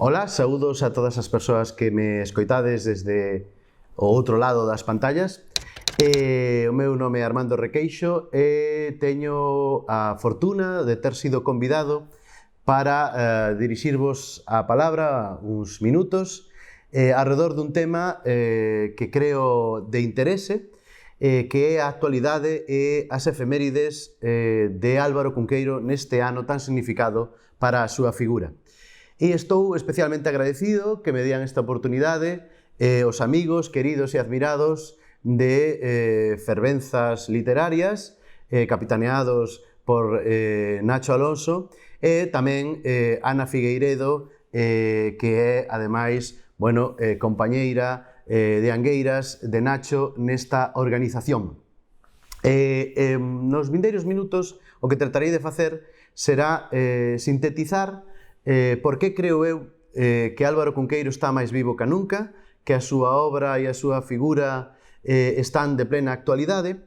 Ola, saúdos a todas as persoas que me escoitades desde o outro lado das pantallas. O meu nome é Armando Requeixo e teño a fortuna de ter sido convidado para dirixirvos a palabra uns minutos alrededor dun tema que creo de interese, que é a actualidade e as efemérides de Álvaro Cunqueiro neste ano tan significado para a súa figura. E estou especialmente agradecido que me dian esta oportunidade os amigos, queridos e admirados de Fervenzas Literarias, capitaneados por Nacho Alonso, e tamén Ana Figueiredo, que é, ademais, compañeira de Angueiras de Nacho nesta organización. Nos vindeiros minutos o que tratarei de facer será sintetizar por que creo eu que Álvaro Cunqueiro está máis vivo que nunca, que a súa obra e a súa figura están de plena actualidade,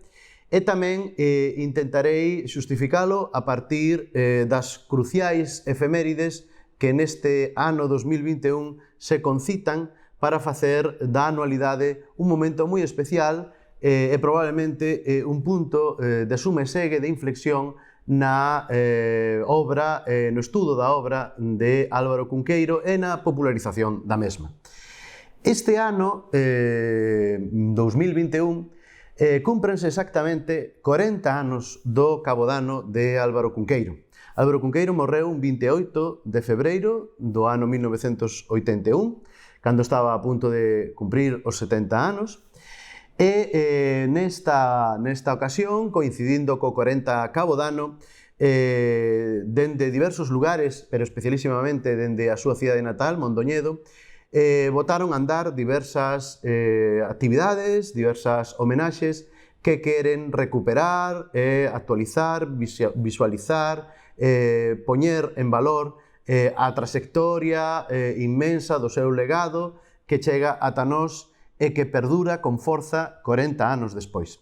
e tamén intentarei xustificalo a partir das cruciais efemérides que neste ano 2021 se concitan para facer da anualidade un momento moi especial e probablemente un punto de suma e segue, de inflexión na obra, no estudo da obra de Álvaro Cunqueiro e na popularización da mesma. Este ano, 2021, cúmprense exactamente 40 anos do cabodano de Álvaro Cunqueiro. Álvaro Cunqueiro morreu un 28 de febreiro do ano 1981, cando estaba a punto de cumprir os 70 anos, e nesta ocasión, coincidindo co 40 cabodano, dende diversos lugares, pero especialísimamente dende a súa cidade natal, Mondoñedo, botaron a andar diversas actividades, diversas homenaxes que queren recuperar, actualizar, visualizar, poñer en valor a trayectoria inmensa do seu legado que chega ata nós e que perdura con forza 40 anos despois.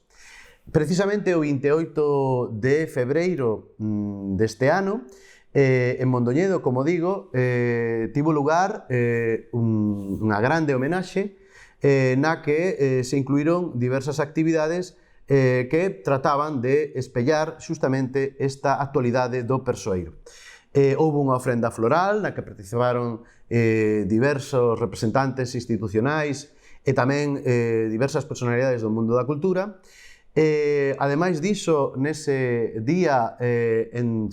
Precisamente o 28 de febreiro deste ano, en Mondoñedo, como digo, tivo lugar unha grande homenaxe na que se incluíron diversas actividades que trataban de espellar justamente esta actualidade do persoeiro. Houve unha ofrenda floral na que participaron diversos representantes institucionais e tamén diversas personalidades do mundo da cultura. Ademais diso, nese día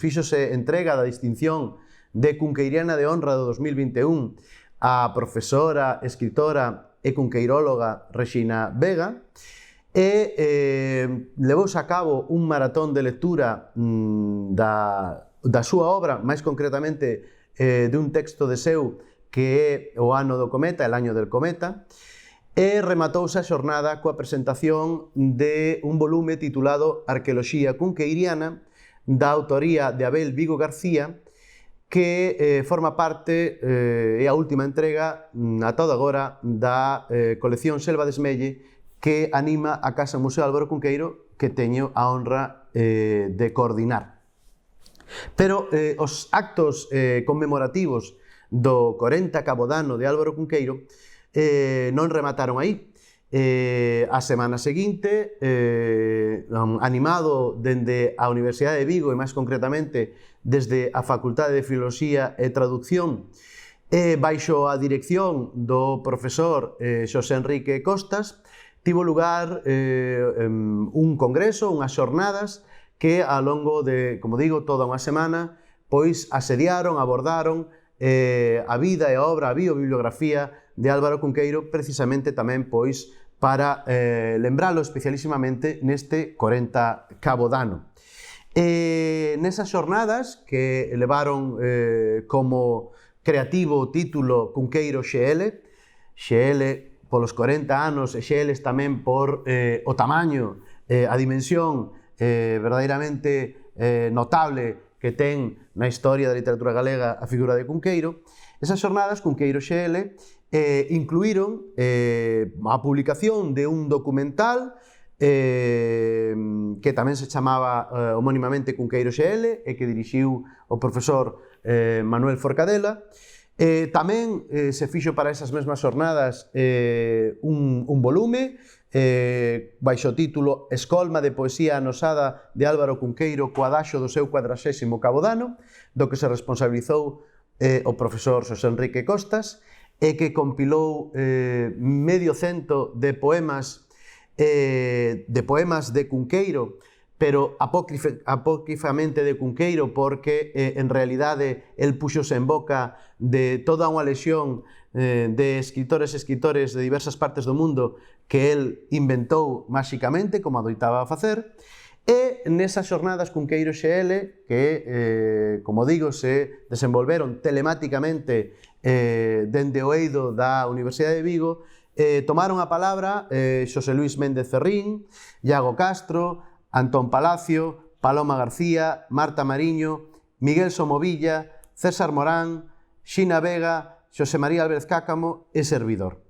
fíxose entrega da distinción de Cunqueiriana de Honra do 2021 a profesora, escritora e cunqueiróloga Rexina Vega, e levouse a cabo un maratón de lectura da súa obra, máis concretamente dun texto de seu que é O ano do cometa, El año del cometa, e rematouse a xornada coa presentación de un volume titulado Arqueoloxía Cunqueiriana, da autoría de Abel Vigo García, que forma parte, é a última entrega ata agora da colección Selva de Esmelle, que anima a Casa Museo Álvaro Cunqueiro, que teño a honra de coordinar. Pero os actos conmemorativos do 40 cabodano de Álvaro Cunqueiro non remataron aí. A semana seguinte, animado dende a Universidade de Vigo e máis concretamente desde a Facultade de Filoloxía e Traducción, baixo a dirección do profesor Xosé Enrique Costas, tivo lugar un congreso, unhas xornadas que ao longo de, como digo, toda unha semana, pois asediaron, abordaron a vida e a obra, a biobibliografía de Álvaro Cunqueiro, precisamente tamén pois para lembralo especialísimamente neste 40 cabodano. Nesas xornadas que levaron como creativo o título Cunqueiro XL, XL polos 40 anos e XL tamén por o tamaño, a dimensión verdadeiramente notable que ten na historia da literatura galega a figura de Cunqueiro. Esas xornadas, Cunqueiro XL, incluíron a publicación de un documental que tamén se chamaba homónimamente Cunqueiro XL e que dirixiu o profesor Manuel Forcadela, Tamén se fixo para esas mesmas xornadas un volume baixo o título Escolma de poesía anosada de Álvaro Cunqueiro co adaxo do seu 40º cabodano, do que se responsabilizou o profesor Xosé Enrique Costas, e que compilou medio cento de poemas de Cunqueiro, pero apócrifamente de Cunqueiro, porque en realidade el puxose en boca de toda unha lexión de escritores e escritores de diversas partes do mundo que el inventou máxicamente, como adoitaba a facer, e nesas xornadas Cunqueiro XL, que, como digo, se desenvolveron telemáticamente dende o eido da Universidade de Vigo, tomaron a palabra Xosé Luis Méndez Ferrín, Iago Castro, Antón Palacio, Paloma García, Marta Mariño, Miguel Somovilla, César Morán, Xina Vega, Xosé María Álvarez Cácamo e servidor.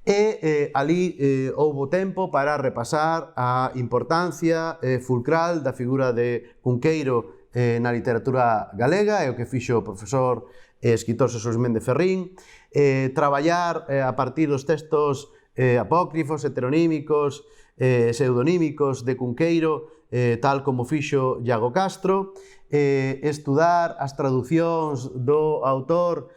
E ali houbo tempo para repasar a importancia fulcral da figura de Cunqueiro na literatura galega, e o que fixo o profesor e escritor Xosé Luis Méndez Ferrín, traballar a partir dos textos apócrifos, heteronímicos, pseudonímicos de Cunqueiro, tal como fixo Iago Castro, estudar as traducións do autor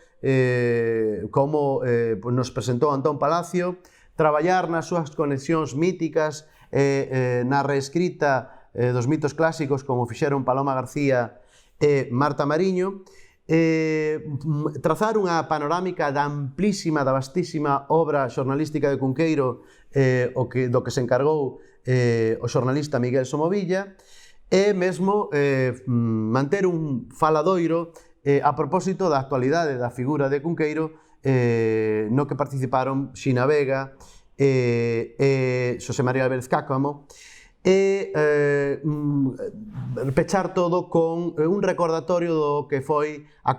como nos presentou Antón Palacio, traballar nas súas conexións míticas, na reescrita dos mitos clásicos como fixeron Paloma García e Marta Mariño, trazar unha panorámica da amplísima, da vastísima obra xornalística de Cunqueiro, do que se encargou o xornalista Miguel Somovilla, e mesmo manter un faladoiro a propósito da actualidade da figura de Cunqueiro, no que participaron Xina Vega e Xosé María Álvarez Cácamo, e pechar todo con un recordatorio do que foi a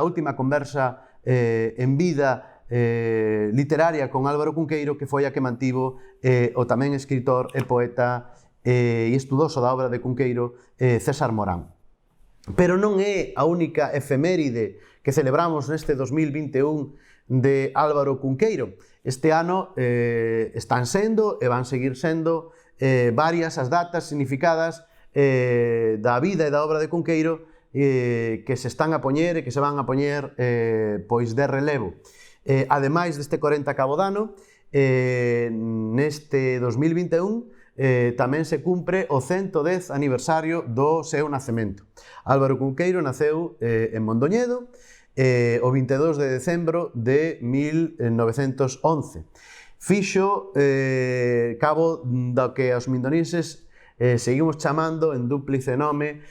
última conversa en vida literaria con Álvaro Cunqueiro, que foi a que mantivo o tamén escritor e poeta e estudoso da obra de Cunqueiro, César Morán. Pero non é a única efeméride que celebramos neste 2021 de Álvaro Cunqueiro. Este ano están sendo e van seguir sendo varias as datas significadas da vida e da obra de Cunqueiro que se están a poñer e que se van a poñer pois de relevo. Ademais deste 40 cabodano, neste 2021 tamén se cumpre o 110 aniversario do seu nacemento. Álvaro Cunqueiro naceu en Mondoñedo o 22 de decembro de 1911. Fixo cabo do que os mindonienses seguimos chamando en dúplice nome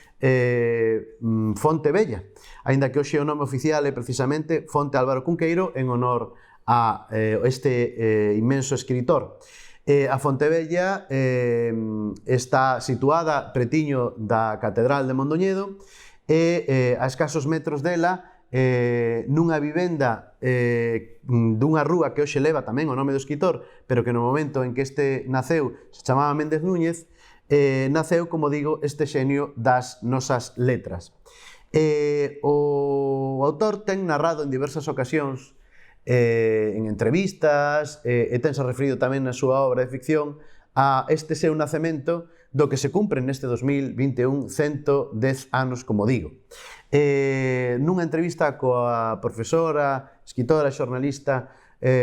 Fonte Bella, aínda que hoxe o nome oficial é precisamente Fonte Álvaro Cunqueiro, en honor a este inmenso escritor. A Fonte Bella está situada pretiño da Catedral de Mondoñedo e a escasos metros dela, nunha vivenda dunha rúa que hoxe leva tamén o nome do escritor, pero que no momento en que este naceu se chamaba Méndez Núñez, naceu, como digo, este xenio das nosas letras. O autor ten narrado en diversas ocasións, en entrevistas, e tense referido tamén na súa obra de ficción a este seu nacemento, do que se cumpre neste 2021 110 anos, como digo. Nunha entrevista coa profesora, escritora e xornalista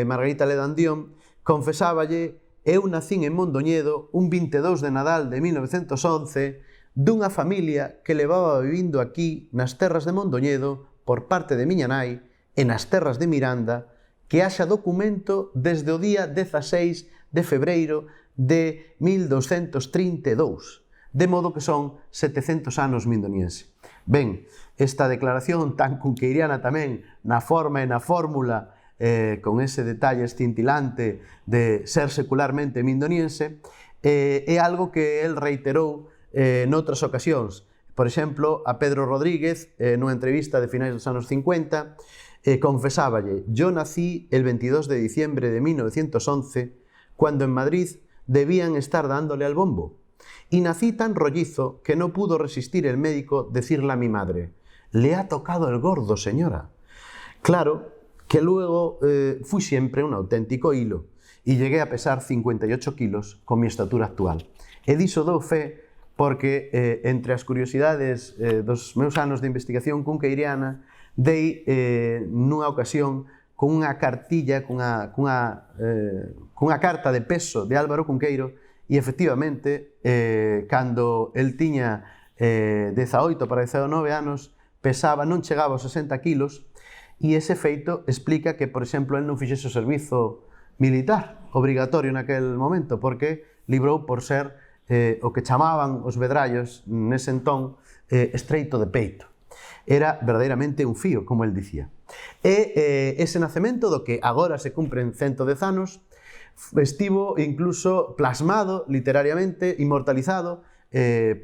Margarita Ledandión, confesáballe: eu nacín en Mondoñedo un 22 de Nadal de 1911 dunha familia que levaba vivindo aquí nas terras de Mondoñedo por parte de miña nai e nas terras de Miranda, que haxa documento desde o día 16 de febreiro de 1232, de modo que son 700 anos mindoniense. Ben, esta declaración tan cunqueiriana tamén, na forma e na fórmula, con ese detalle escintilante de ser secularmente mindoniense, é algo que el reiterou noutras ocasións. Por exemplo, a Pedro Rodríguez, nunha entrevista de finais dos anos 50, confesáballe: yo nací el 22 de diciembre de 1911, cuando en Madrid debían estar dándole al bombo. Y nací tan rollizo que no pudo resistir el médico decirle a mi madre: le ha tocado el gordo, señora. Claro que luego fui siempre un auténtico hilo e llegué a pesar 58 kilos con mi estatura actual. E diso dou fe porque entre as curiosidades dos meus anos de investigación cunqueiriana dei nunha ocasión con unha cartilla, cunha carta de peso de Álvaro Cunqueiro e efectivamente cando el tiña 18 para 19 anos pesaba, non chegaba aos 60 kilos e ese feito explica que, por exemplo, el non fixese o servizo militar obrigatorio naquel momento porque librou por ser o que chamaban os vedrallos nese entón estreito de peito. Era verdadeiramente un fío, como el dicía. E ese nacemento do que agora se cumpren 110 anos estivo incluso plasmado literariamente, inmortalizado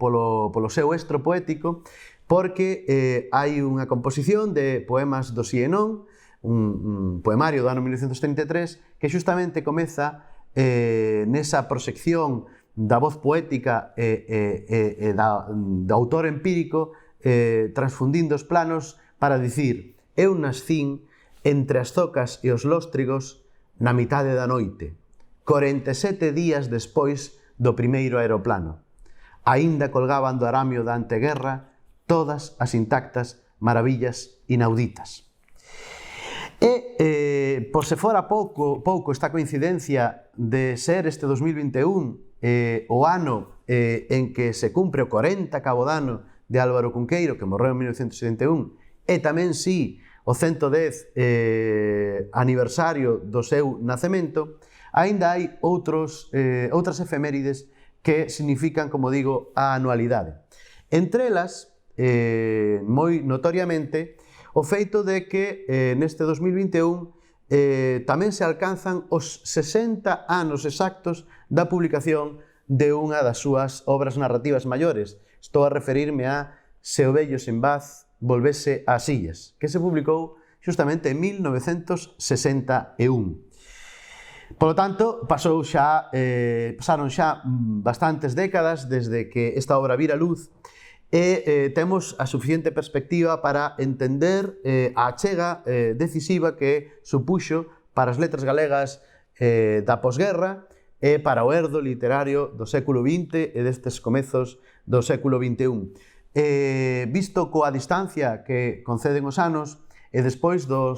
polo seu estro poético porque hai unha composición de poemas do Si e Non, un poemario do ano 1933 que justamente comeza nesa proxección da voz poética e do autor empírico transfundindo os planos para dicir: eu nascín entre as zocas e os lóstrigos na mitade da noite, 47 días despois do primeiro aeroplano. Aínda colgaban do aramio da anteguerra todas as intactas maravillas inauditas. E, por se fora pouco esta coincidencia de ser este 2021 o ano en que se cumpre o 40 cabodano de Álvaro Cunqueiro, que morreu en 1971, e tamén o 110 aniversario do seu nacemento, aínda hai outras efemérides que significan, como digo, a anualidade. Entre elas, moi notoriamente, o feito de que neste 2021 tamén se alcanzan os 60 anos exactos da publicación de unha das súas obras narrativas maiores. Estou a referirme a Se o vello sen vaz volvese ás illas, que se publicou justamente en 1961. Polo tanto, pasaron xa bastantes décadas desde que esta obra vira luz e temos a suficiente perspectiva para entender a achega decisiva que supuxo para as letras galegas da posguerra e para o herdo literario do século XX e destes comezos do século XXI. Visto coa distancia que conceden os anos e despois da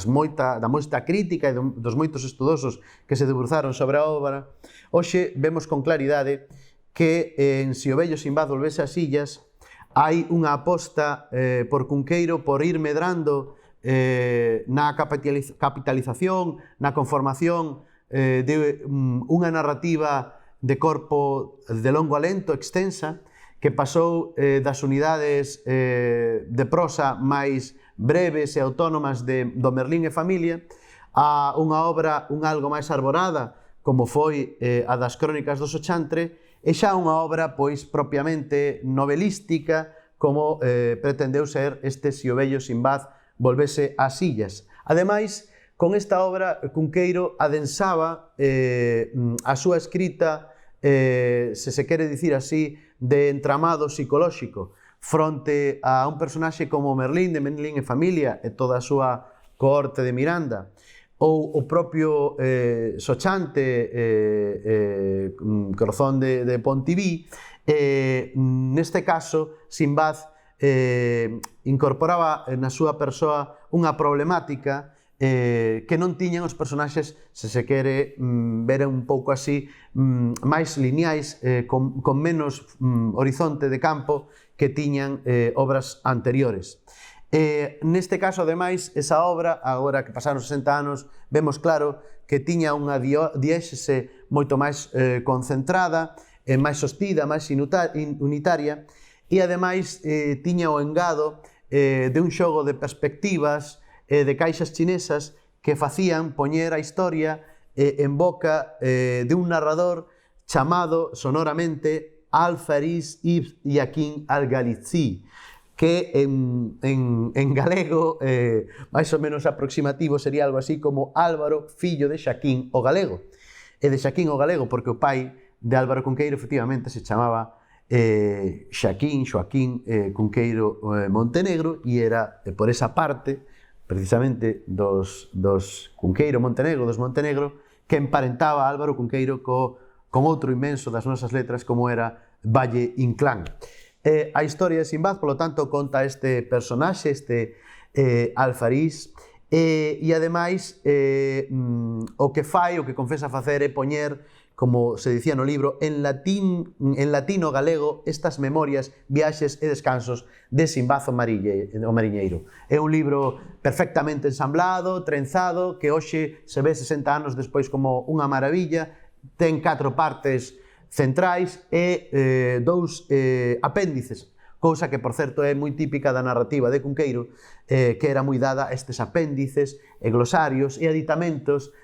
moita crítica e dos moitos estudosos que se debruzaron sobre a obra, hoxe vemos con claridade que en Si o vello sin vaz volvese ás illas hai unha aposta por Cunqueiro por ir medrando na capitalización, na conformación de unha narrativa de corpo de longo alento, extensa, que pasou das unidades de prosa máis breves e autónomas do Merlín e familia a unha obra algo máis arborada, como foi a das Crónicas do Sochantre, e xa unha obra pois propiamente novelística, como pretendeu ser este Si o vello sin vaz volvese ás illas. Ademais, con esta obra, Cunqueiro adensaba a súa escrita, se quere dicir así, de entramado psicolóxico, fronte a un personaxe como Merlín, de Merlín e familia, e toda a súa cohorte de Miranda, ou o propio Sochante, Crozón de Pontiví, neste caso, Sinbad incorporaba na súa persoa unha problemática que non tiñan os personaxes, se quere ver un pouco así, máis lineais, con menos horizonte de campo que tiñan obras anteriores. Neste caso, ademais, esa obra, agora que pasaron 60 anos, vemos claro que tiña unha diéxese moito máis concentrada, máis sostida, máis unitaria, e ademais tiña o engado de un xogo de perspectivas e de caixas chinesas que facían poñer a historia en boca de un narrador chamado sonoramente Al-Fariz ibn Yaquín al-Galizí, que en galego, máis ou menos aproximativo, sería algo así como Álvaro, fillo de Xaquín o Galego. E de Xaquín o Galego porque o pai de Álvaro Cunqueiro efectivamente se chamaba Xoaquín Cunqueiro Montenegro, e era por esa parte precisamente dos Cunqueiro Montenegro, dos Montenegro, que emparentaba Álvaro Cunqueiro con outro inmenso das nosas letras como era Valle Inclán. A historia de Sinbad, polo tanto, conta este personaxe, este alfarís, e ademais o que fai, o que confesa facer é poñer, como se dicía no libro, en latino galego estas memorias, viaxes e descansos de Sinbad o mariñeiro. É un libro perfectamente ensamblado, trenzado, que hoxe se ve 60 anos despois como unha maravilla, ten 4 partes centrais e 2 apéndices, cousa que, por certo, é moi típica da narrativa de Cunqueiro, que era moi dada a estes apéndices e glosarios e aditamentos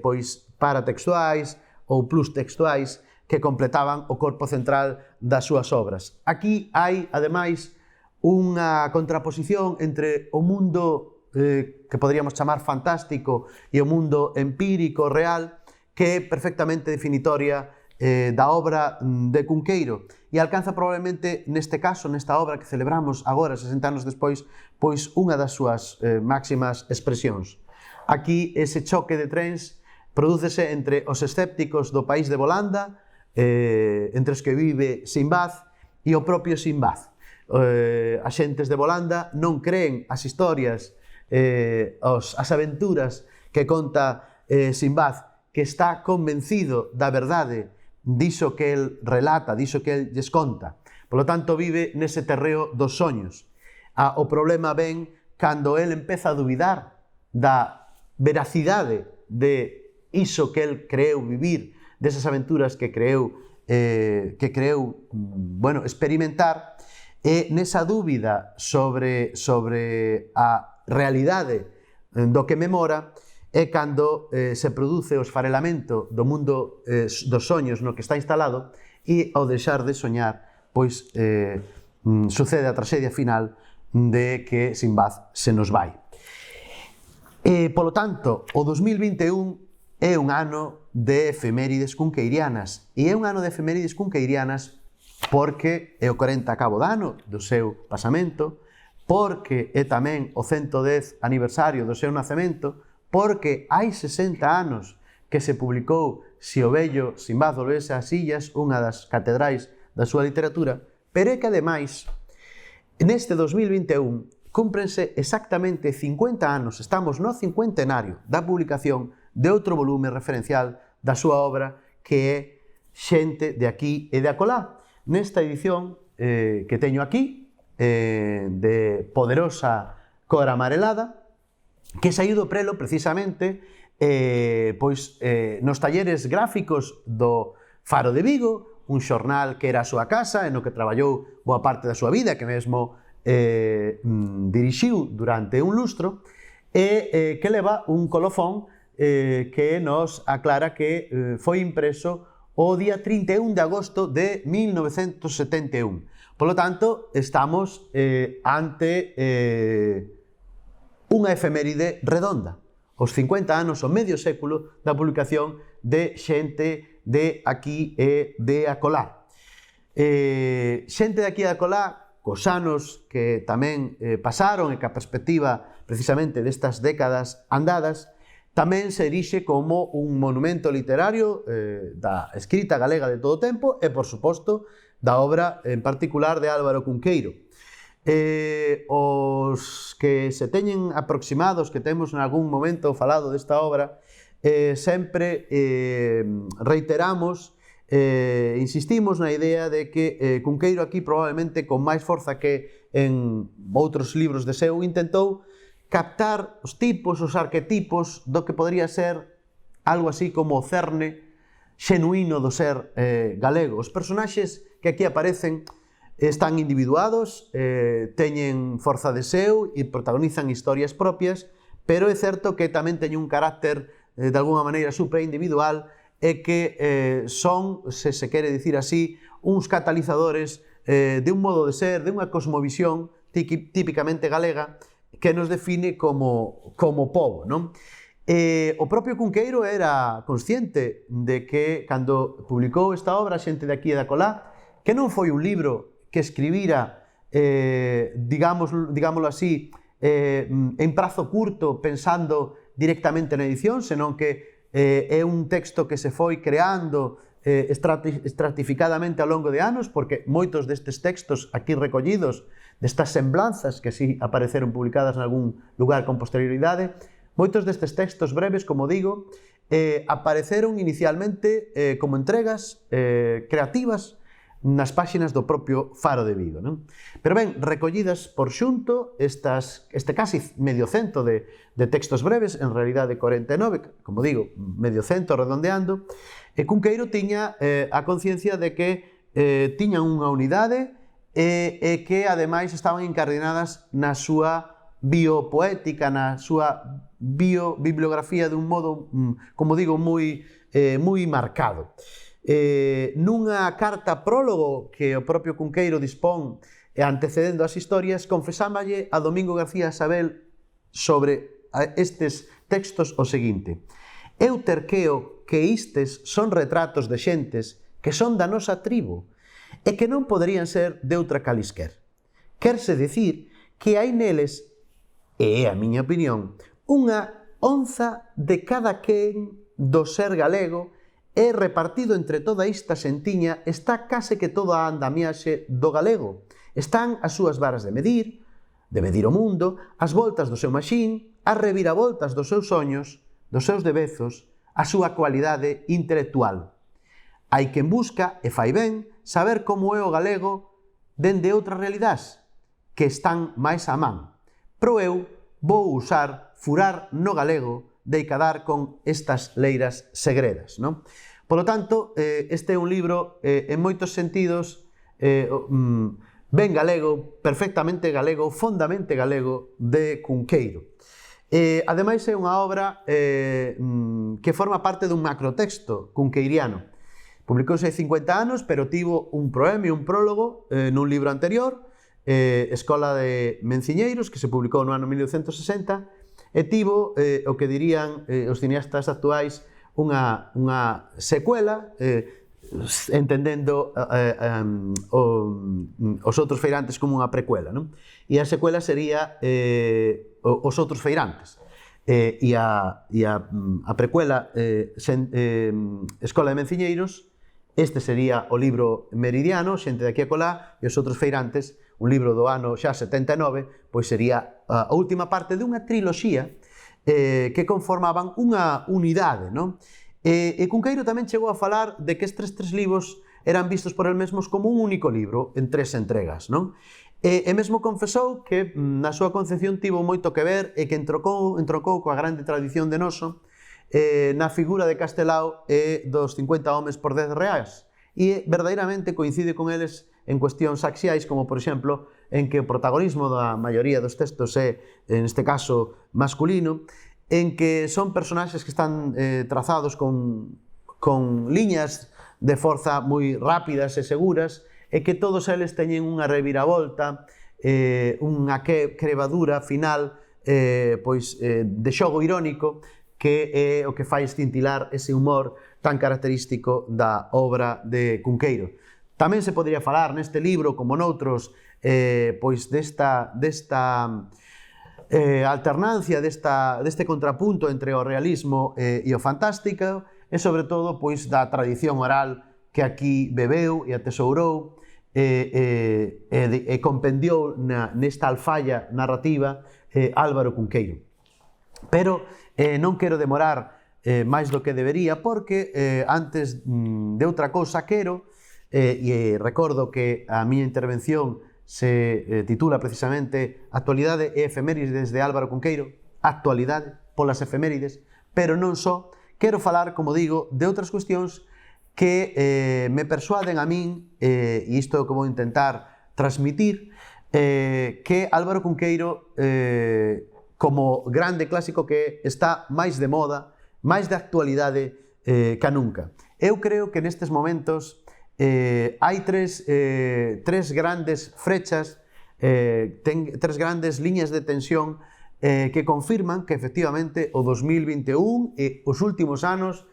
pois paratextuais ou plus textuais que completaban o corpo central das súas obras. Aquí hai, ademais, unha contraposición entre o mundo que poderíamos chamar fantástico e o mundo empírico, real, que é perfectamente definitoria da obra de Cunqueiro e alcanza probablemente neste caso, nesta obra que celebramos agora, 60 anos despois, pois unha das súas máximas expresións. Aquí ese choque de trens prodúcese entre os escépticos do país de Bolanda, entre os que vive Sinbad e o propio Sinbad. As xentes de Bolanda non creen as historias, as aventuras que conta Sinbad, que está convencido da verdade diso que el relata, diso que el lles conta. Por lo tanto, vive nese terreo dos soños. O problema ven cando el empeza a dubidar da veracidade de iso que el creeu vivir, desas aventuras que creeu experimentar, e nesa dúbida sobre a realidade do que memora, é cando se produce o esfarelamento do mundo dos soños no que está instalado e ao deixar de soñar, pois sucede a traxedia final de que Sinbad se nos vai. Polo tanto, o 2021 é un ano de efemérides cunqueirianas, e é un ano de efemérides cunqueirianas porque é o 40 cabo de ano do seu pasamento, porque é tamén o 110 aniversario do seu nacemento, porque hai 60 anos que se publicou Si o vello Sinbad volvese ás illas, unha das catedrais da súa literatura, pero é que ademais, neste 2021, cúmprense exactamente 50 anos, estamos no cincuentenario da publicación de outro volume referencial da súa obra, que é Xente de aquí e de acolá. Nesta edición que teño aquí, de poderosa cor amarelada, que saiu do prelo precisamente nos talleres gráficos do Faro de Vigo, un xornal que era a súa casa e no que traballou boa parte da súa vida, que mesmo dirixiu durante un lustro, e que leva un colofón que nos aclara que foi impreso o día 31 de agosto de 1971. Por lo tanto, estamos ante unha efeméride redonda, os 50 anos, o medio século da publicación de Xente de aquí e de acolá. Xente de aquí e de acolá, cos anos que tamén pasaron e que a perspectiva precisamente destas décadas andadas, tamén se erixe como un monumento literario da escrita galega de todo o tempo e, por suposto, da obra en particular de Álvaro Cunqueiro. Os que se teñen aproximados, que temos en algún momento falado desta obra, sempre reiteramos, insistimos na idea de que Cunqueiro aquí probablemente con máis forza que en outros libros de seu intentou captar os tipos, os arquetipos do que podría ser algo así como o cerne xenuíno do ser galego. Os personaxes que aquí aparecen están individuados, teñen forza de seu e protagonizan historias propias, pero é certo que tamén teñen un carácter de alguna maneira superindividual e que son, se se quere dicir así, uns catalizadores de un modo de ser, de unha cosmovisión típicamente galega, que nos define como pobo, non? O propio Cunqueiro era consciente de que, cando publicou esta obra, Xente de aquí e de acolá, que non foi un libro que escribira, digámoslo así, en prazo curto pensando directamente na edición, senón que é un texto que se foi creando estratificadamente ao longo de anos, porque moitos destes textos aquí recollidos, destas semblanzas que así apareceron publicadas en algún lugar con posterioridade, moitos destes textos breves, como digo, apareceron inicialmente como entregas creativas nas páxinas do propio Faro de Vigo, non? Pero ben, recollidas por xunto este casi medio cento de textos breves, en realidade 49, como digo, medio cento redondeando, Cunqueiro tiña a conciencia de que tiñan unha unidade e que ademais estaban incardinadas na súa biopoética, na súa bibliografía de un modo, como digo, moi marcado. Nunha carta prólogo que o propio Cunqueiro dispón antecedendo as historias, confesámalle a Domingo García Sabel sobre estes textos o seguinte: eu terqueo que istes son retratos de xentes que son da nosa tribo e que non poderían ser de outra calisquer. Querse dicir que hai neles, e é a miña opinión, unha onza de cada quen do ser galego e repartido entre toda esta xentiña está case que toda a andamiaxe do galego. Están as súas varas de medir o mundo, as voltas do seu maxín, as reviravoltas dos seus soños, dos seus debezos, a súa cualidade intelectual. Hai quen busca, e fai ben, saber como é o galego dende outras realidades, que están máis á man. Pero eu vou usar furar no galego de cadar con estas leiras segredas, non? Por lo tanto, este é un libro, en moitos sentidos, ben galego, perfectamente galego, fondamente galego de Cunqueiro. Ademais, é unha obra que forma parte dun macrotexto cunqueiriano. Publicouse hai 50 anos, pero tivo un proemio, un prólogo, nun libro anterior, Escola de Menciñeiros, que se publicou no ano 1960, e tivo o que dirían os cineastas actuais unha secuela, entendendo os outros feirantes como unha precuela, non? E a secuela sería os outros feirantes. E a precuela Escola de Menciñeiros, este sería o libro Meridiano, Xente de aquí a colá, e os outros feirantes, un libro do ano xa 79, pois sería a última parte dunha triloxía que conformaban unha unidade, non? E Cunqueiro tamén chegou a falar de que estes tres libros eran vistos por el mesmos como un único libro en tres entregas, non? E mesmo confesou que na súa concepción tivo moito que ver e que entrocou coa grande tradición de noso na figura de Castelao e dos 50 homes por 10 reais. E verdadeiramente coincide con eles en cuestións axiais, como por exemplo, en que o protagonismo da maioría dos textos é, en este caso, masculino, en que son personaxes que están trazados con liñas de forza moi rápidas e seguras, e que todos eles teñen unha reviravolta, unha crevadura final, de xogo irónico, que é o que fai escintilar ese humor tan característico da obra de Cunqueiro. Tamén se podría falar neste libro, como noutros, desta alternancia, deste contrapunto entre o realismo e o fantástico, e sobre todo da tradición oral que aquí bebeu e atesourou e compendiou nesta alfalla narrativa Álvaro Cunqueiro. Pero non quero demorar máis do que debería, porque antes de outra cousa quero, e recordo que a miña intervención se titula precisamente Actualidade e efemérides de Álvaro Cunqueiro, actualidade polas efemérides, pero non só, quero falar, como digo, de outras cuestións que me persuaden a min, e isto é o que vou intentar transmitir, que Álvaro Cunqueiro, como grande clásico que está máis de moda, máis de actualidade ca nunca. Eu creo que nestes momentos hai tres grandes frechas, tres grandes liñas de tensión que confirman que efectivamente o 2021 e os últimos anos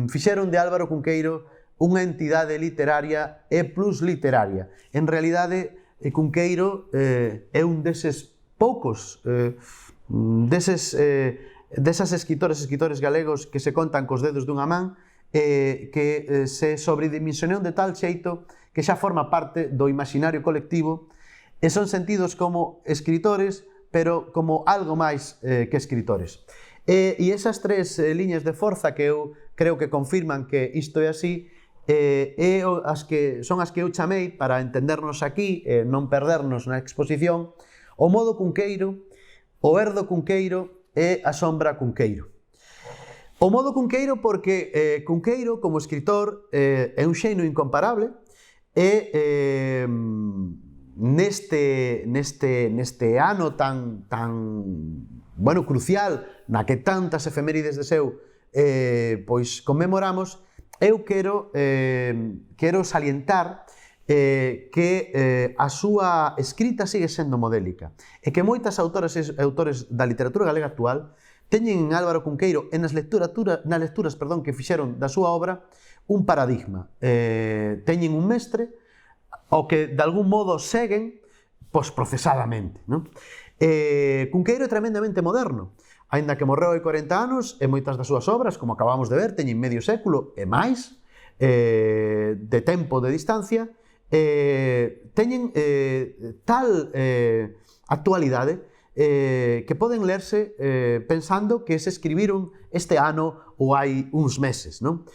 fixeron de Álvaro Cunqueiro unha entidade literaria e plus literaria. En realidade, Cunqueiro é un deses poucos desas escritores galegos que se contan cos dedos dunha man, que se sobredimensionou de tal xeito que xa forma parte do imaginario colectivo e son sentidos como escritores, pero como algo máis que escritores. E esas tres liñas de forza que eu creo que confirman que isto é así, son as que eu chamei, para entendernos aquí, non perdernos na exposición, o modo cunqueiro, o herdo cunqueiro e a sombra cunqueiro. O modo cunqueiro porque Cunqueiro, como escritor, é un xenio incomparable e neste ano tan crucial, na que tantas efemérides de seu pois conmemoramos, eu quero salientar que a súa escrita sigue sendo modélica e que moitas autoras e autores da literatura galega actual teñen en Álvaro Cunqueiro e nas lecturas que fixeron da súa obra un paradigma. Teñen un mestre ao que de algún modo seguen posprocesadamente. Cunqueiro é tremendamente moderno, aínda que morreu hai 40 anos e moitas das súas obras, como acabamos de ver, teñen medio século e máis de tempo de distancia, teñen tal actualidade que poden lerse pensando que se escribiron este ano ou hai uns meses, non?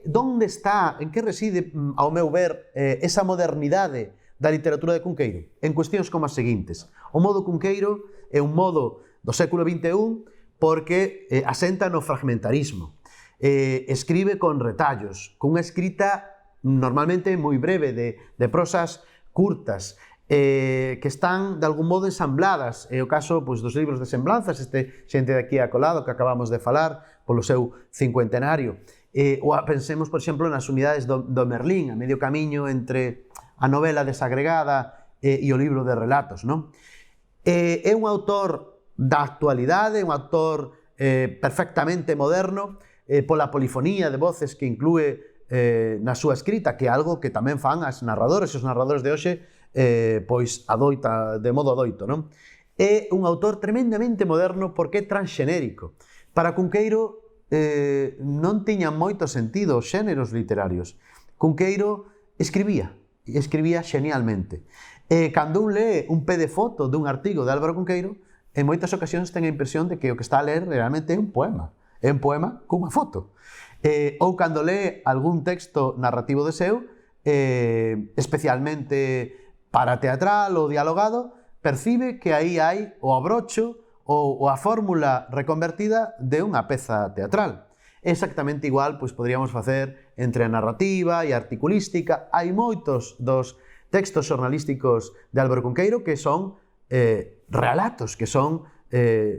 Donde está, en que reside, ao meu ver, esa modernidade da literatura de Cunqueiro? En cuestións como as seguintes. O modo Cunqueiro é un modo do século XXI porque asenta no fragmentarismo. Escribe con retallos, cunha escrita normalmente moi breve, de prosas curtas, que están de algún modo ensambladas. É o caso dos libros de semblanzas, xente de aquí a colado que acabamos de falar, polo seu cincuentenario. Ou pensemos, por exemplo, nas unidades do Merlín, a medio camiño entre a novela desagregada e o libro de relatos, non? É un autor da actualidade, un autor perfectamente moderno, pola polifonía de voces que inclúe na súa escrita, que é algo que tamén fan as narradoras e os narradores de hoxe, pois de modo adoito, non? É un autor tremendamente moderno porque é transxenérico. Para Cunqueiro non tiñan moito sentido os xéneros literarios. Cunqueiro escribía xenialmente. Cando un lee un pé de foto dun artigo de Álvaro Cunqueiro, en moitas ocasións ten a impresión de que o que está a ler realmente é un poema. É un poema cunha foto. Ou cando lee algún texto narrativo de seu, especialmente para teatral ou dialogado, percibe que aí hai o abrocho ou a fórmula reconvertida de unha peza teatral. Exactamente igual, pois poderíamos facer entre a narrativa e a articulística. Hai moitos dos textos xornalísticos de Álvaro Cunqueiro que son relatos, que son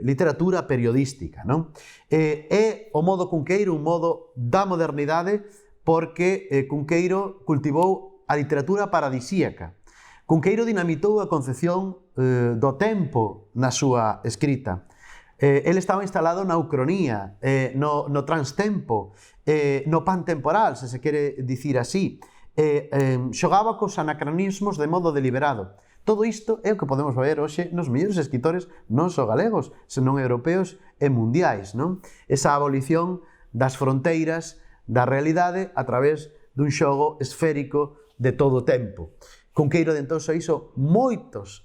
literatura periodística, non? É o modo Cunqueiro un modo da modernidade porque Cunqueiro cultivou a literatura paradisíaca. Cunqueiro dinamitou a concepción do tempo na súa escrita. Ele estaba instalado na ucronía, no transtempo, no pantemporal, se quere dicir así. Xogaba cos anacronismos de modo deliberado. Todo isto é o que podemos ver hoxe nos mellores escritores non só galegos, senón europeos e mundiais, non? Esa abolición das fronteiras da realidade a través dun xogo esférico de todo o tempo. Cunqueiro entón se hizo moitas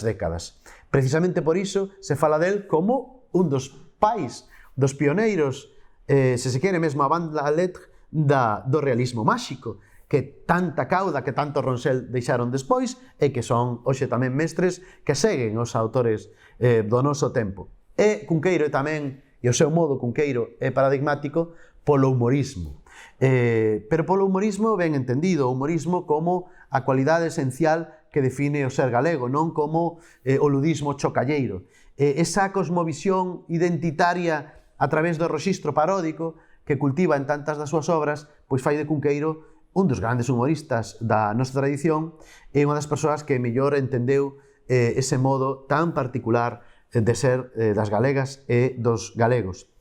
décadas. Precisamente por iso se fala del como un dos pais, dos pioneiros, se quere mesmo a banda lettre do realismo máxico, que tanta cauda, que tanto Ronsel deixaron despois e que son hoxe tamén mestres que seguen os autores do noso tempo. E Cunqueiro tamén, e o seu modo Cunqueiro é paradigmático polo humorismo. Pero polo humorismo ben entendido, o humorismo como a cualidade esencial que define o ser galego, non como o ludismo chocalleiro. Esa cosmovisión identitaria a través do rexistro paródico que cultiva en tantas das súas obras, pois fai de Cunqueiro un dos grandes humoristas da nosa tradición e unha das persoas que mellor entendeu ese modo tan particular de ser das galegas e dos galegos.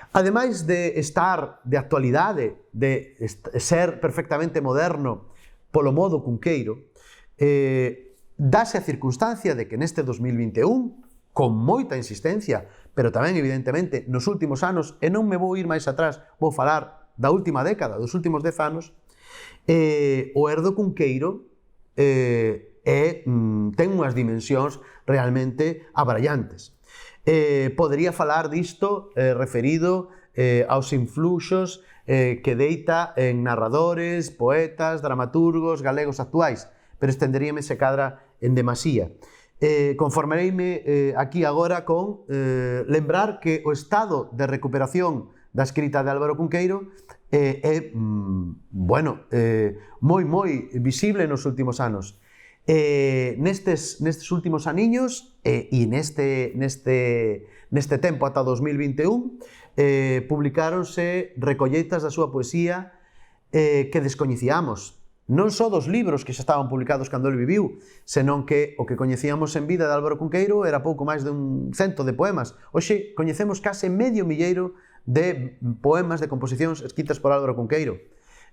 Ademais de estar de actualidade, de ser perfectamente moderno polo modo Cunqueiro, dáse a circunstancia de que neste 2021, con moita insistencia, pero tamén, evidentemente, nos últimos anos, e non me vou ir máis atrás, vou falar da última década, dos últimos 10 anos, o Erdo Cunqueiro ten unhas dimensións realmente abrallantes. Podería falar disto referido aos influxos que deita en narradores, poetas, dramaturgos galegos actuais, pero estenderíame se cadra en demasía. Conformareime aquí agora con lembrar que o estado de recuperación da escrita de Álvaro Cunqueiro é moi visible nos últimos anos. Nestes últimos aniños e neste tempo ata 2021 publicáronse recolleitas da súa poesía que descoñecíamos. Non só dos libros que xa estaban publicados cando ele viviu, senón que o que coñecíamos en vida de Álvaro Cunqueiro era pouco máis de 100 de poemas. Hoxe coñecemos case medio milleiro de poemas, de composicións escritas por Álvaro Cunqueiro.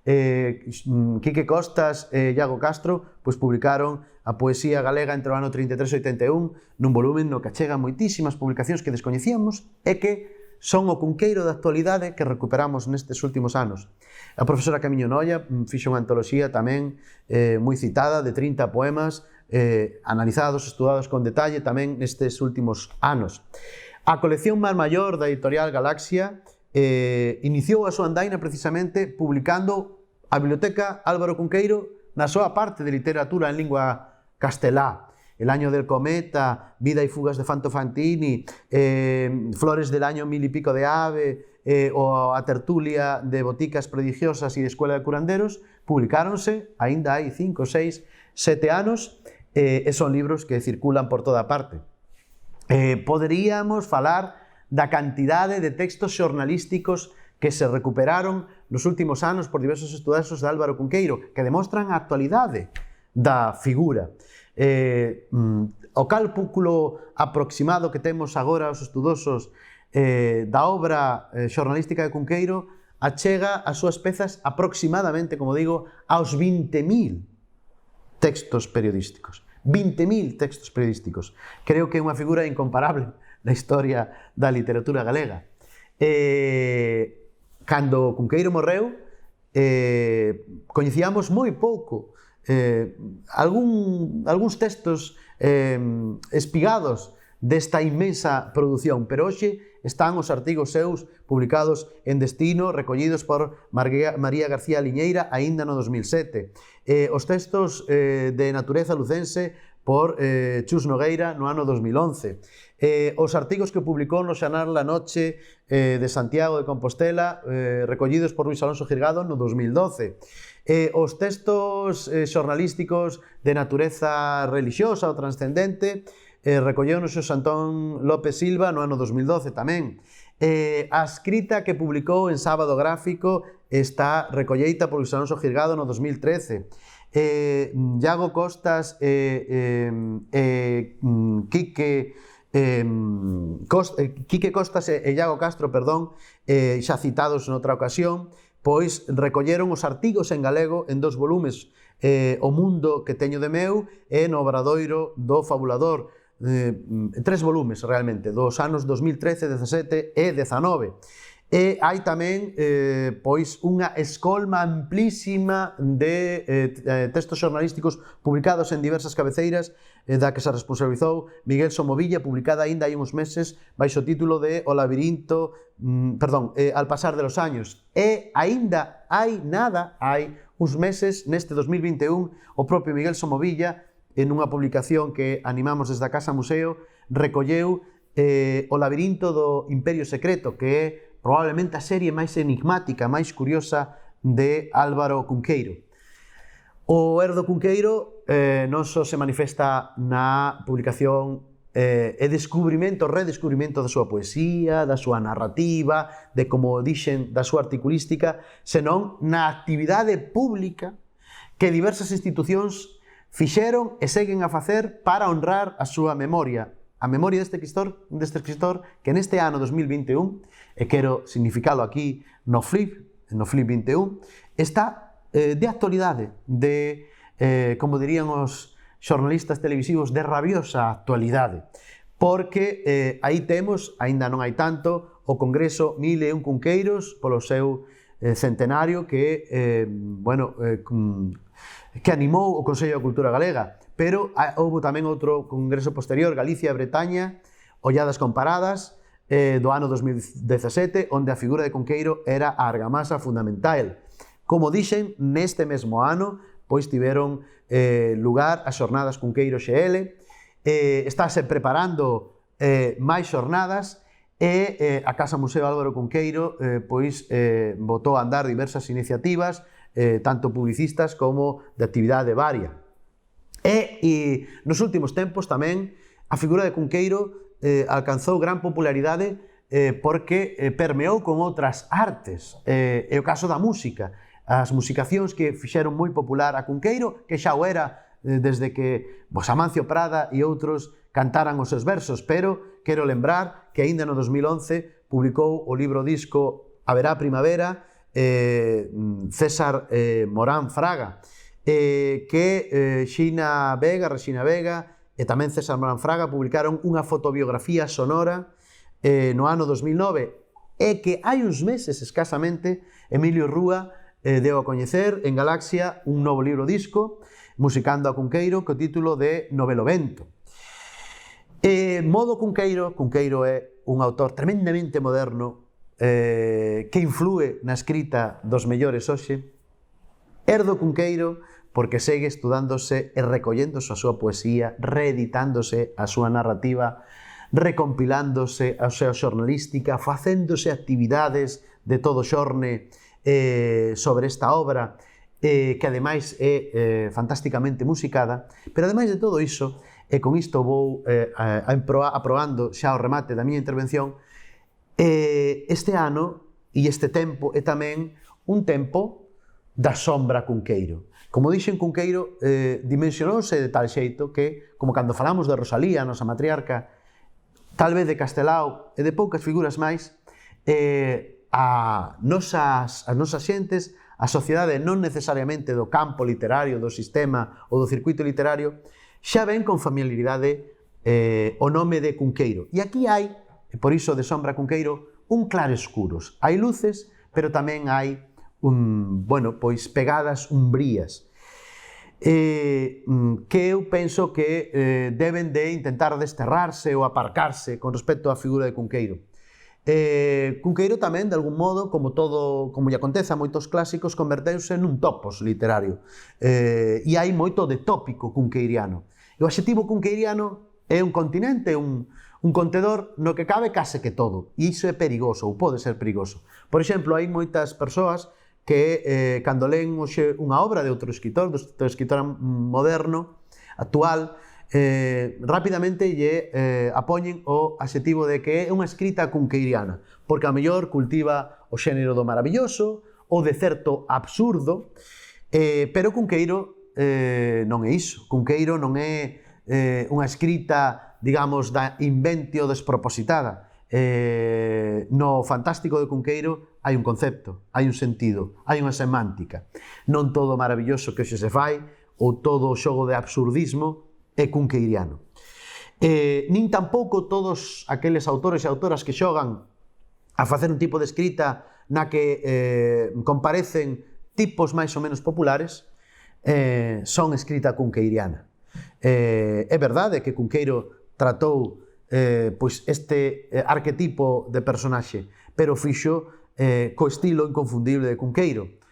Quique Costas e Iago Castro publicaron a poesía galega entre o ano 33 e 81 nun volumen no que achegan moitísimas publicacións que descoñecíamos e que son o Cunqueiro da actualidade que recuperamos nestes últimos anos. A profesora Camiño Noia fixo unha antoloxía tamén moi citada de 30 poemas analizados, estudados con detalle tamén nestes últimos anos. A colección Mar Maior da editorial Galaxia iniciou a súa andaina precisamente publicando a Biblioteca Álvaro Cunqueiro na súa parte de literatura en lingua castelá. El año del cometa, Vida y fugas de Fanto Fantini, Flores del año mil y pico de ave, o a tertulia de Boticas prodigiosas e de Escuela de curanderos, publicáronse, aínda hai 5, 6, 7 anos, e son libros que circulan por toda parte. Poderíamos falar da cantidade de textos xornalísticos que se recuperaron nos últimos anos por diversos estudiosos de Álvaro Cunqueiro, que demostran a actualidade da figura. O cálculo aproximado que temos agora os estudosos da obra xornalística de Cunqueiro achega as súas pezas aproximadamente, como digo, aos 20.000 textos periodísticos. 20.000 textos periodísticos. Creo que é unha figura incomparable na historia da literatura galega. Cando Cunqueiro morreu, coñecíamos moi pouco algúns textos espigados desta inmensa produción, pero hoxe están os artigos seus publicados en Destino, recollidos por María García Liñeira aínda no 2007. Os textos de Natureza Lucense por Chus Nogueira no ano 2011. Os artigos que publicou no xanal La Noche de Santiago de Compostela, recollidos por Luis Alonso Girgado no 2012. Os textos xornalísticos de natureza religiosa ou transcendente recolleu no Xosé Antón López Silva no ano 2012 tamén. A escrita que publicou en Sábado Gráfico está recolleita por Luis Alonso Girgado no 2013. Iago Costas Quique Costas e Iago Castro, xa citados noutra ocasión, pois recolleron os artigos en galego en 2 volumes, O mundo que teño de meu e No obradoiro do fabulador, 3 volumes realmente, dos anos 2013, 17 e 19. E hai tamén pois unha escolma amplísima de textos xornalísticos publicados en diversas cabeceiras da que se responsabilizou Miguel Somovilla, publicada aínda hai uns meses baixo o título de O labirinto, Al pasar de los años. E aínda hai uns meses, neste 2021, o propio Miguel Somovilla, en unha publicación que animamos desde a Casa Museo, recolleu O labirinto do Imperio Secreto, que é probablemente a serie máis enigmática, máis curiosa de Álvaro Cunqueiro. O Erdo Cunqueiro non só se manifesta na publicación e redescubrimento da súa poesía, da súa narrativa, de, como dixen, da súa articulística, senón na actividade pública que diversas institucións fixeron e seguen a facer para honrar a súa memoria. A memoria deste escritor que neste ano 2021, e quero significalo aquí no Flip 21, está de actualidade, como dirían os xornalistas televisivos de rabiosa actualidade, porque aí temos, aínda non hai tanto, o Congreso 1001 Cunqueiros polo seu centenario que animou o Consello da Cultura Galega, pero houve tamén outro congreso posterior, Galicia e Bretaña, Olladas Comparadas, do ano 2017, onde a figura de Cunqueiro era a argamasa fundamental. Como dixen, neste mesmo ano, pois tiveron lugar as xornadas Cunqueiro XL, estáse preparando máis xornadas, e a Casa Museo Álvaro Cunqueiro botou a andar diversas iniciativas, tanto publicistas como de actividade varia. E nos últimos tempos tamén a figura de Cunqueiro alcanzou gran popularidade porque permeou con outras artes. É o caso da música, as musicacións que fixeron moi popular a Cunqueiro, que xa o era desde que Amancio Prada e outros cantaran os seus versos, pero quero lembrar que aínda no 2011 publicou o libro disco Haberá Primavera, César Morán Fraga, que Regina Vega e tamén César Morán Fraga publicaron unha fotobiografía sonora no ano 2009, e que hai uns meses escasamente Emilio Rúa deu a coñecer en Galaxia un novo libro disco musicando a Cunqueiro co título de Novelo Vento. Modo Cunqueiro é un autor tremendamente moderno que influe na escrita dos mellores hoxe. Herdo Cunqueiro porque segue estudándose e recolléndose a súa poesía, reeditándose a súa narrativa, recompilándose a súa xornalística, facéndose actividades de todo xorne sobre esta obra, que ademais é fantásticamente musicada, pero ademais de todo iso, e con isto vou aprobando xa o remate da miña intervención, este ano e este tempo é tamén un tempo da sombra Cunqueiro. Como dixen, Cunqueiro dimensionouse de tal xeito que, como cando falamos de Rosalía, a nosa matriarca, tal vez de Castelao e de poucas figuras máis, as nosas xentes, a sociedade non necesariamente do campo literario, do sistema ou do circuito literario, xa ven con familiaridade o nome de Cunqueiro. E aquí hai, por iso de sombra Cunqueiro, un claroscuros. Hai luces, pero tamén hai pegadas umbrías, que eu penso que deben de intentar desterrarse ou aparcarse con respecto á figura de Cunqueiro. Cunqueiro tamén, de algún modo, como lle acontece a moitos clásicos, converteuse nun topos literario, e hai moito de tópico cunqueiriano. E o adxetivo cunqueiriano é un continente, un contedor no que cabe case que todo, e iso é perigoso, ou pode ser perigoso. Por exemplo, hai moitas persoas que cando leen unha obra de outro escritor, do escritor moderno, actual, rapidamente lle apoñen o adxetivo de que é unha escrita cunqueiriana, porque a mellor cultiva o xénero do maravilloso ou de certo absurdo, pero Cunqueiro non é iso. Cunqueiro non é unha escrita, digamos, da inventio despropositada. No fantástico de Cunqueiro hai un concepto, hai un sentido, hai unha semántica. Non todo maravilloso que hoxe se fai ou todo o xogo de absurdismo é cunqueiriano. Nin tampouco todos aqueles autores e autoras que xogan a facer un tipo de escrita na que comparecen tipos máis ou menos populares son escrita cunqueiriana. É verdade que Cunqueiro tratou este arquetipo de personaxe, pero fixo co estilo inconfundible de Cunqueiro,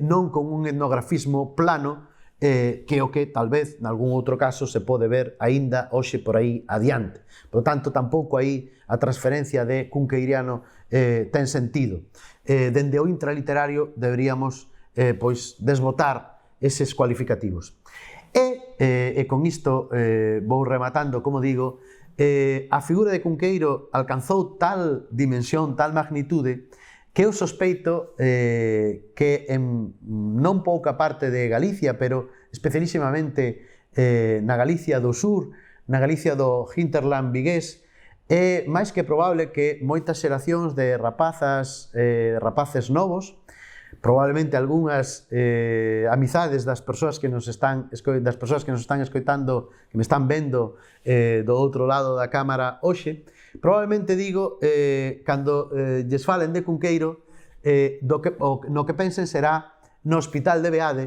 non con un etnografismo plano, que o que tal vez nalgún outro caso se pode ver aínda hoxe por aí adiante. Por tanto, tampouco aí a transferencia de cunqueiriano ten sentido. Dende o intraliterario deberíamos desbotar eses cualificativos. E con isto vou rematando, como digo, a figura de Cunqueiro alcanzou tal dimensión, tal magnitude, que eu sospeito que en non pouca parte de Galicia, pero especialísimamente na Galicia do Sur, na Galicia do hinterland vigués, é máis que probable que moitas xeracións de rapaces novos probablemente algunhas amizades das persoas que nos están escoitando, que me están vendo do outro lado da cámara hoxe, probablemente digo, cando lles falen de Cunqueiro, no que pensen será no Hospital de Beade,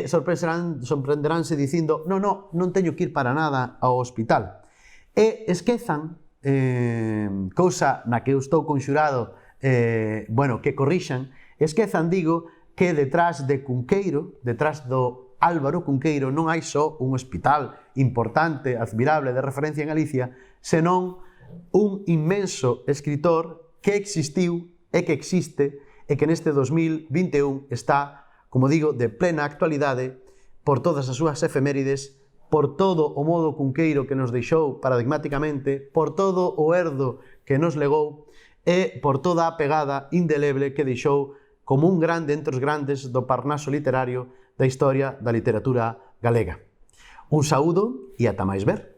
sorprenderánse dicindo non teño que ir para nada ao hospital. E esquezan, cousa na que eu estou conxurado, que corrixan, esquezan, digo, que detrás de Cunqueiro, detrás do Álvaro Cunqueiro, non hai só un hospital importante, admirable, de referencia en Galicia, senón un inmenso escritor que existiu e que existe e que neste 2021 está, como digo, de plena actualidade por todas as súas efemérides, por todo o modo cunqueiro que nos deixou paradigmáticamente, por todo o herdo que nos legou e por toda a pegada indeleble que deixou como un grande entre os grandes do Parnaso literario da historia da literatura galega. Un saúdo e ata máis ver.